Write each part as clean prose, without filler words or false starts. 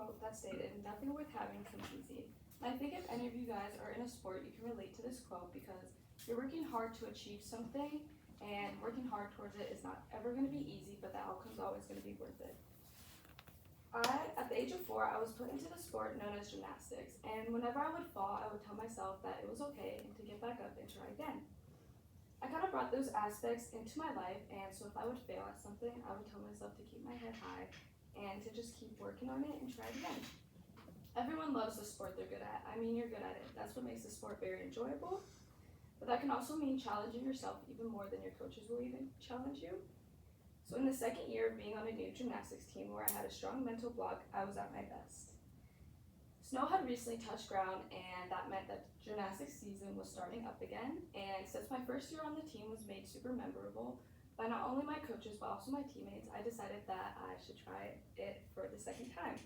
quote that stated, "Nothing worth having comes easy." And I think if any of you guys are in a sport, you can relate to this quote because you're working hard to achieve something, and working hard towards it is not ever going to be easy, but the outcome's always going to be worth it. At the age of 4, I was put into the sport known as gymnastics, and whenever I would fall, I would tell myself that it was okay and to get back up and try again. I kind of brought those aspects into my life, and so if I would fail at something, I would tell myself to keep my head high and to just keep working on it and try it again. Everyone loves the sport they're good at. I mean, you're good at it. That's what makes the sport very enjoyable. But that can also mean challenging yourself even more than your coaches will even challenge you. So in the second year of being on a new gymnastics team where I had a strong mental block, I was at my best. Snow had recently touched ground, and that meant that gymnastics season was starting up again. And since my first year on the team was made super memorable by not only my coaches but also my teammates, I decided that I should try it for the second time.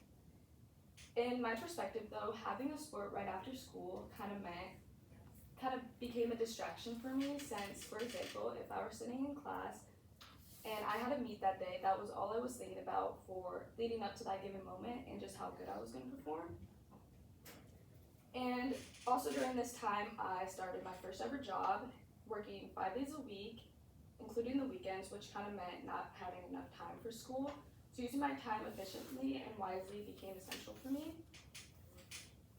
In my perspective though, having a sport right after school kind of became a distraction for me since, for example, if I were sitting in class and I had a meet that day, that was all I was thinking about for leading up to that given moment and just how good I was going to perform. And also during this time, I started my first ever job, working 5 days a week, including the weekends, which kind of meant not having enough time for school. So using my time efficiently and wisely became essential for me.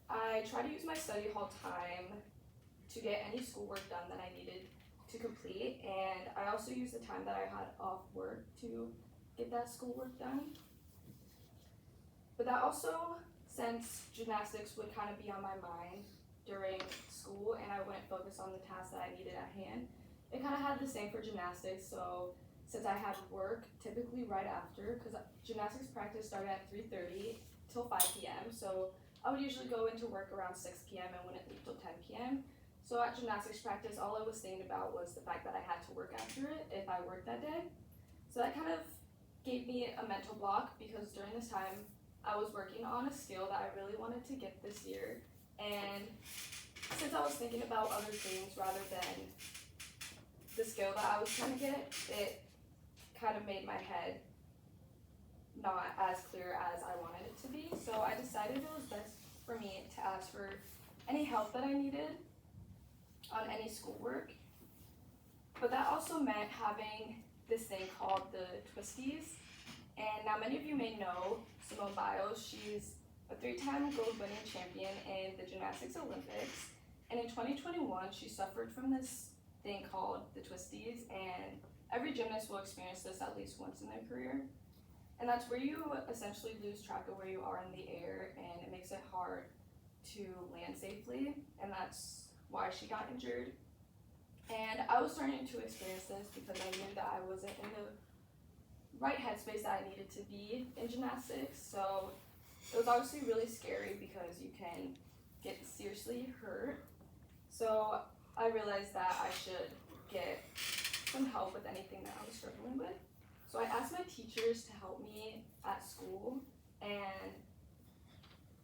I tried to use my study hall time to get any schoolwork done that I needed to complete, and I also used the time that I had off work to get that schoolwork done. But that also, since gymnastics would kind of be on my mind during school and I wouldn't focus on the tasks that I needed at hand, it kind of had the same for gymnastics. So since I had work typically right after, because gymnastics practice started at 3:30 till 5 p.m. So I would usually go into work around 6 p.m. and wouldn't leave till 10 p.m. So at gymnastics practice, all I was thinking about was the fact that I had to work after it if I worked that day. So that kind of gave me a mental block because during this time, I was working on a skill that I really wanted to get this year. And since I was thinking about other things rather than the skill that I was trying to get, it kind of made my head not as clear as I wanted it to be. So I decided it was best for me to ask for any help that I needed on any schoolwork. But that also meant having this thing called the twisties. And now many of you may know Simone Biles. She's a 3-time gold winning champion in the gymnastics Olympics. And in 2021, she suffered from this thing called the twisties, and every gymnast will experience this at least once in their career. And that's where you essentially lose track of where you are in the air, and it makes it hard to land safely, and that's why she got injured. And I was starting to experience this because I knew that I wasn't in the right headspace that I needed to be in gymnastics. So it was obviously really scary because you can get seriously hurt. So I realized that I should get some help with anything that I was struggling with. So I asked my teachers to help me at school, and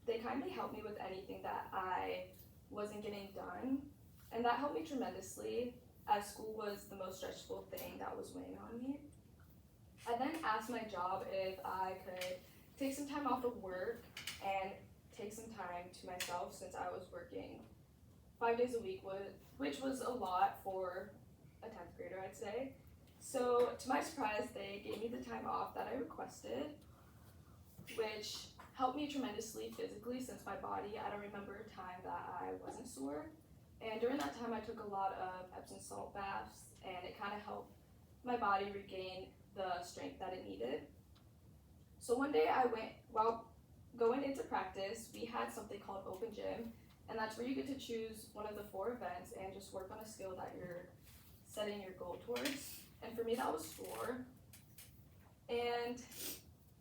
they kindly helped me with anything that I wasn't getting done. And that helped me tremendously, as school was the most stressful thing that was weighing on me. I then asked my job if I could take some time off of work and take some time to myself since I was working 5 days a week, which was a lot for a 10th grader, I'd say. So to my surprise, they gave me the time off that I requested, which helped me tremendously physically since my body, I don't remember a time that I wasn't sore. And during that time, I took a lot of Epsom salt baths, and it kind of helped my body regain the strength that it needed. So one day while going into practice, we had something called open gym, and that's where you get to choose one of the 4 events and just work on a skill that you're setting your goal towards. And for me, that was 4. And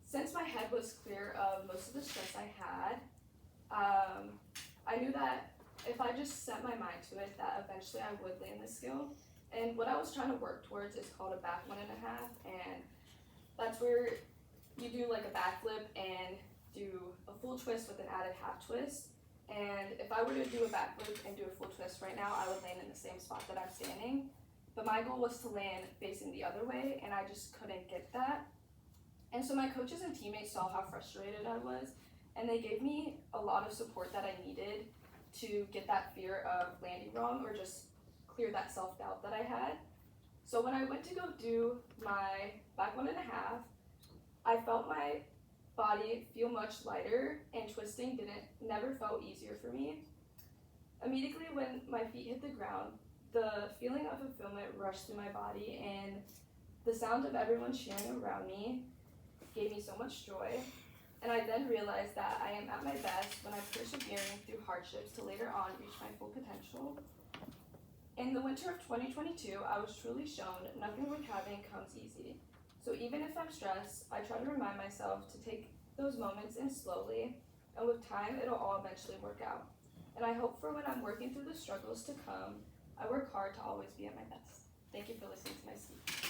since my head was clear of most of the stress I had, I knew that if I just set my mind to it, that eventually I would land this skill. And what I was trying to work towards is called a back 1.5, and that's where you do like a backflip and do a full twist with an added half twist. And if I were to do a backflip and do a full twist right now, I would land in the same spot that I'm standing. But my goal was to land facing the other way, and I just couldn't get that. And so my coaches and teammates saw how frustrated I was, and they gave me a lot of support that I needed to get that fear of landing wrong or just clear that self-doubt that I had. So when I went to go do my back 1.5, I felt my body feel much lighter, and twisting never felt easier for me. Immediately when my feet hit the ground, the feeling of fulfillment rushed through my body, and the sound of everyone cheering around me gave me so much joy. And I then realized that I am at my best when I'm persevering through hardships to later on reach my full potential. In the winter of 2022, I was truly shown nothing worth having comes easy. So even if I'm stressed, I try to remind myself to take those moments in slowly, and with time, it'll all eventually work out. And I hope for when I'm working through the struggles to come, I work hard to always be at my best. Thank you for listening to my speech.